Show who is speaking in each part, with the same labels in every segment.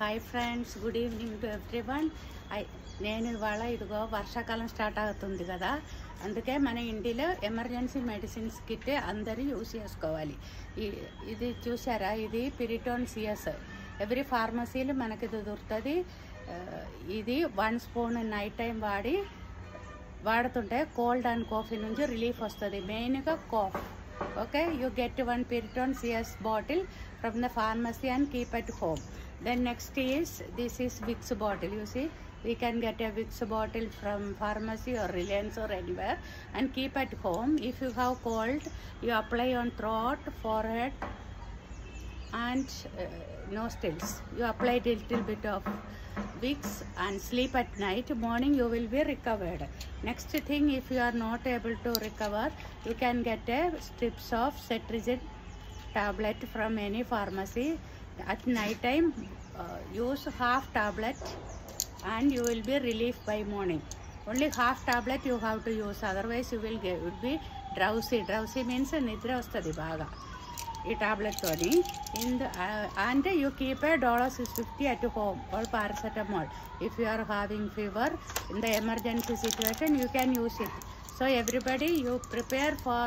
Speaker 1: Hi friends, good evening to everyone. నేను ఇవాళ ఇదిగో వర్షాకాలం స్టార్ట్ అవుతుంది కదా, అందుకే మన ఇంటిలో ఎమర్జెన్సీ మెడిసిన్స్ కిట్ అందరూ యూజ్ చేసుకోవాలి. ఇది చూసారా, ఇది పిరిటోన్ సిఎస్. ఎవ్రీ ఫార్మసీలో మనకి ఇది దొరుకుతుంది. ఇది 1 స్పూన్ నైట్ టైం వాడుతుంటే కోల్డ్ అండ్ కాఫీ నుంచి రిలీఫ్ వస్తుంది, మెయిన్గా cough. Okay, you get 1 Piriton CS bottle from the pharmacy and keep at home. Then next is, this is Vicks bottle. You see, we can get a Vicks bottle from pharmacy or Reliance or anywhere and keep at home. If you have cold, you apply on throat, forehead and nostrils. You apply a little bit of Vicks and sleep at night. Morning you will be recovered. Next thing, if you are not able to recover, you can get a strips of cetirizine tablet from any pharmacy. At night time, use half tablet and you will be relieved by morning. Only half tablet you have to use, otherwise you will be drowsy. Drowsy means nidra vastadi baga ఈ టాబ్లెట్తోని. And you keep a $650 at home or paracetamol. If you are having fever, in the emergency situation you can use it. So everybody, you prepare for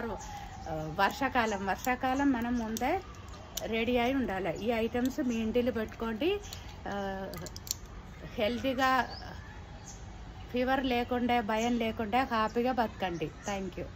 Speaker 1: వర్షాకాలం మనం ముందే ready అయి ఉండాలి. ఈ items మీ ఇంటిలో పెట్టుకోండి. హెల్తీగా, ఫీవర్ లేకుండా, భయం లేకుండా హ్యాపీగా బతకండి. Thank you.